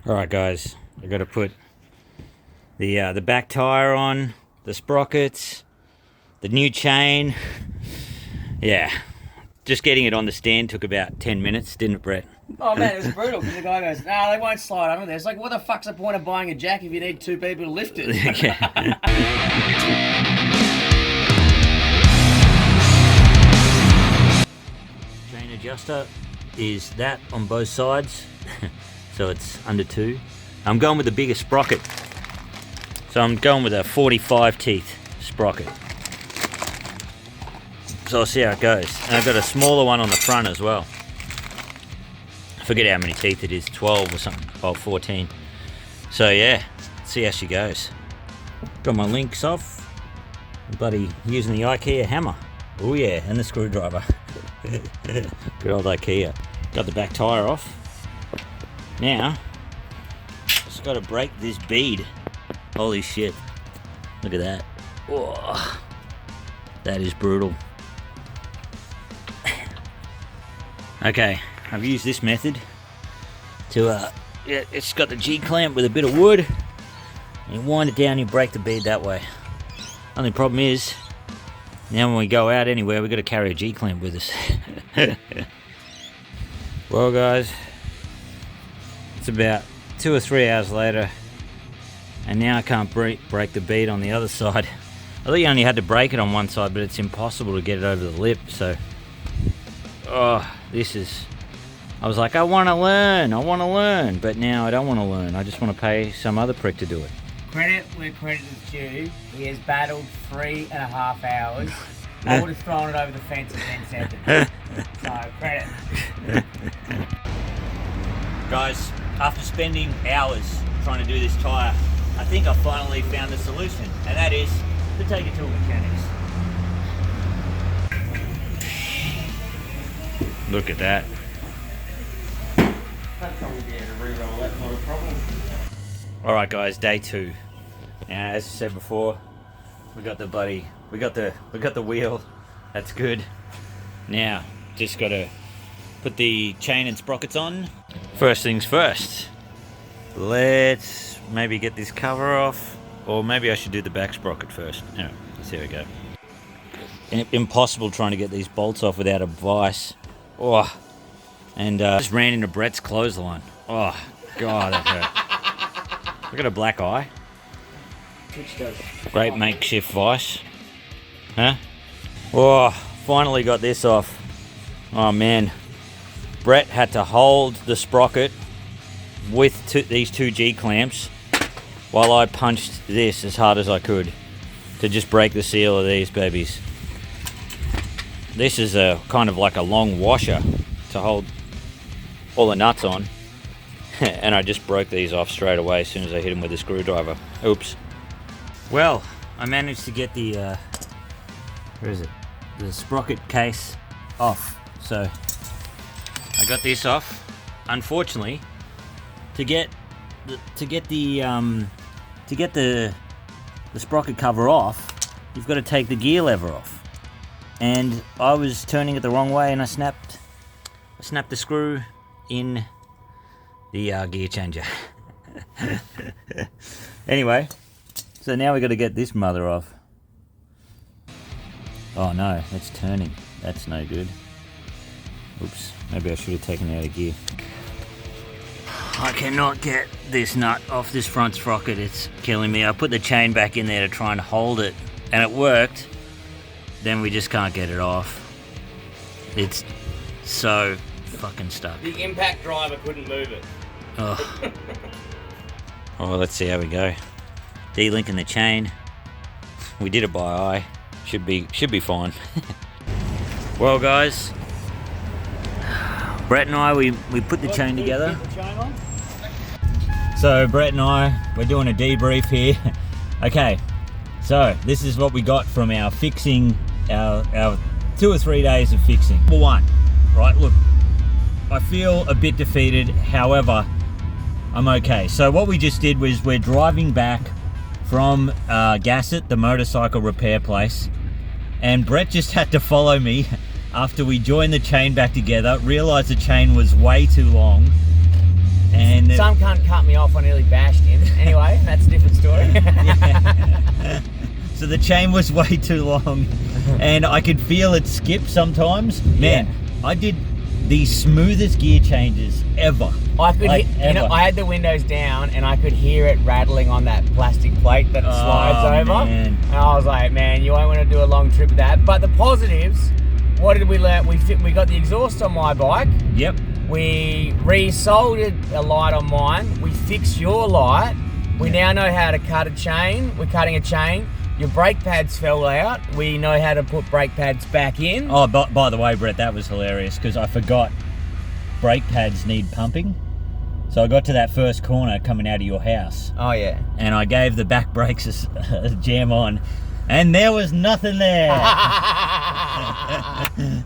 Alright guys, I gotta put the back tire on, the sprockets, the new chain. Yeah, just getting it on the stand took about 10 minutes, didn't it, Brett? Oh man, it was brutal because the guy goes, "No, they won't slide under there." It's like, what the fuck's the point of buying a jack if you need two people to lift it? Chain adjuster is that on both sides, so it's under 2. I'm going with the bigger sprocket, so I'm going with a 45 teeth sprocket. So I'll see how it goes. And I've got a smaller one on the front as well. I forget how many teeth it is, 12 or something, oh 14. So yeah, let's see how she goes. Got my links off, bloody using the IKEA hammer. Oh yeah, and the screwdriver. Good old IKEA. Got the back tire off. Now, just got to break this bead. Holy shit. Look at that. Oh, that is brutal. Okay, I've used this method to, it's got the G-clamp with a bit of wood. You wind it down, you break the bead that way. Only problem is, now when we go out anywhere, we've got to carry a G-clamp with us. Well guys, it's about 2 or 3 hours later, and now I can't break the bead on the other side. I thought you only had to break it on one side, but it's impossible to get it over the lip, so... Oh, this is... I was like, I want to learn, but now I don't want to learn. I just want to pay some other prick to do it. Credit where credit is due. He has battled 3.5 hours. I would have thrown it over the fence in 10 seconds. So, credit. Guys, after spending hours trying to do this tyre, I think I finally found the solution, and that is to take it to a mechanics. Look at that. Alright guys, day 2. Now as I said before, we got the wheel. That's good. Now, just gotta put the chain and sprockets on. First things first. Let's maybe get this cover off, or maybe I should do the back sprocket first. Anyway, let's see how we go. Impossible trying to get these bolts off without a vise. Oh, and just ran into Brett's clothesline. Oh, God, that hurt. Look at a black eye. Great makeshift vise. Huh? Oh, finally got this off. Oh, man. Brett had to hold the sprocket with these 2 G-clamps while I punched this as hard as I could to just break the seal of these babies. This is a kind of like a long washer to hold all the nuts on. And I just broke these off straight away as soon as I hit them with the screwdriver. Oops. Well, I managed to get the, where is it? The sprocket case off. So, I got this off. Unfortunately, to get the sprocket cover off, you've got to take the gear lever off. And I was turning it the wrong way, and I snapped the screw in the gear changer. Anyway, so now we got to get this mother off. Oh no, it's turning. That's no good. Oops, maybe I should have taken it out of gear. I cannot get this nut off this front sprocket. It's killing me. I put the chain back in there to try and hold it, and it worked. Then we just can't get it off. It's so fucking stuck. The impact driver couldn't move it. Oh. Oh, let's see how we go. De-linking the chain. We did it by eye. Should be fine. Well, guys, Brett and I, we put the chain together. So Brett and I, we're doing a debrief here. Okay, so this is what we got from our fixing, our 2 or 3 days of fixing. Number 1, right, look, I feel a bit defeated, however, I'm okay. So what we just did was we're driving back from Gasset, the motorcycle repair place, and Brett just had to follow me after we joined the chain back together, realized the chain was way too long, And some cunt cut me off. I nearly bashed him. Anyway, that's a different story. So the chain was way too long, and I could feel it skip sometimes. Man, I did the smoothest gear changes ever. I could, I had the windows down, and I could hear it rattling on that plastic plate that slides over. Man. And I was like, man, you won't want to do a long trip with that. But the positives, what did we learn? We got the exhaust on my bike. Yep. We resoldered a light on mine. We fixed your light. We now know how to cut a chain. We're cutting a chain. Your brake pads fell out. We know how to put brake pads back in. Oh, by the way, Brett, that was hilarious because I forgot brake pads need pumping. So I got to that first corner coming out of your house. Oh, yeah. And I gave the back brakes a jam on, and there was nothing there.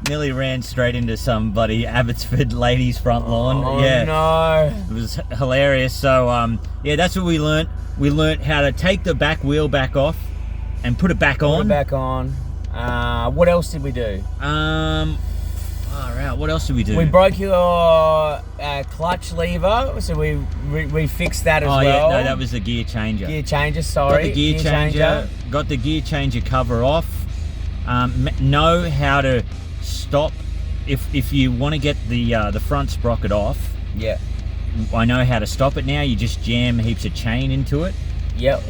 Nearly ran straight into some bloody Abbotsford ladies' front lawn. Oh, yeah. no. It was hilarious. So, yeah, that's what we learnt. We learnt how to take the back wheel back off and put it back on. Put it back on. What else did we do? Far out. What else did we do? We broke your clutch lever, so we fixed that as well. Oh yeah, no, that was the gear changer. Gear changer, sorry. Got the gear changer. Got the gear changer cover off. Know how to stop if you want to get the front sprocket off. Yeah. I know how to stop it now. You just jam heaps of chain into it. Yep.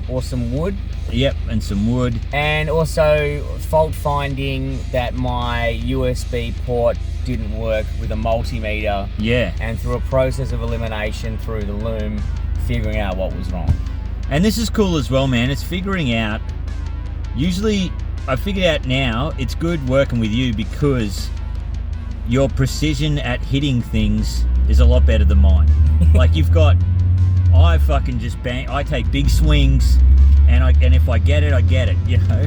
Or some wood. Yep, and some wood. And also fault finding that my USB port didn't work with a multimeter. Yeah. And through a process of elimination through the loom, figuring out what was wrong. And this is cool as well, man. It's figuring out. Usually, I figured out now, it's good working with you because your precision at hitting things is a lot better than mine. Like you've got, I fucking just bang, I take big swings. And if I get it, I get it, you know.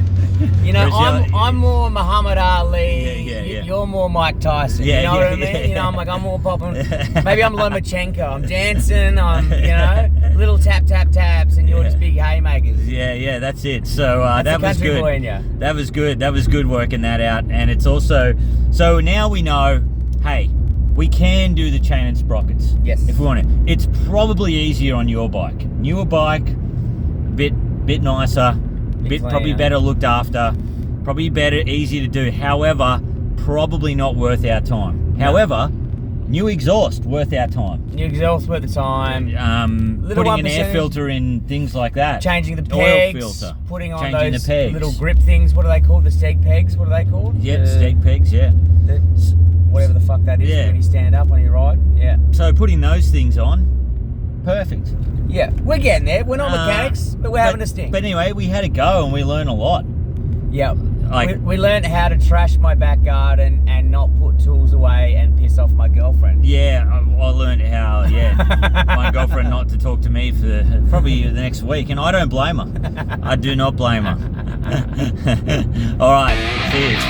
You know, I'm more Muhammad Ali. Yeah. You're more Mike Tyson. Yeah, you know what I mean? You know, I'm more popping. Maybe I'm Lomachenko. I'm dancing. I'm, little taps, and you're just big haymakers. Yeah, that's it. So that was good. Boy in you. That was good. That was good working that out. And it's also, so now we know, hey, we can do the chain and sprockets. Yes. If we want to. It's probably easier on your bike. Newer bike, bit nicer, probably better looked after, probably better, easy to do. However, probably not worth our time. No. However, new exhaust worth our time. New exhaust worth the time. Putting an air filter in, things like that. Changing the pegs. Oil filter. Putting on Changing those the pegs. little grip things. What are they called? The steg pegs. What are they called? Yeah, steg pegs. Yeah. Whatever the fuck that is when you stand up on your ride. Yeah. So putting those things on, perfect. Yeah, we're getting there. We're not mechanics, but we're having a stink. But anyway, we had a go and we learned a lot. Yeah. We learned how to trash my back garden and not put tools away and piss off my girlfriend. Yeah, I learned how, my girlfriend not to talk to me for probably the next week, and I don't blame her. I do not blame her. All right, cheers.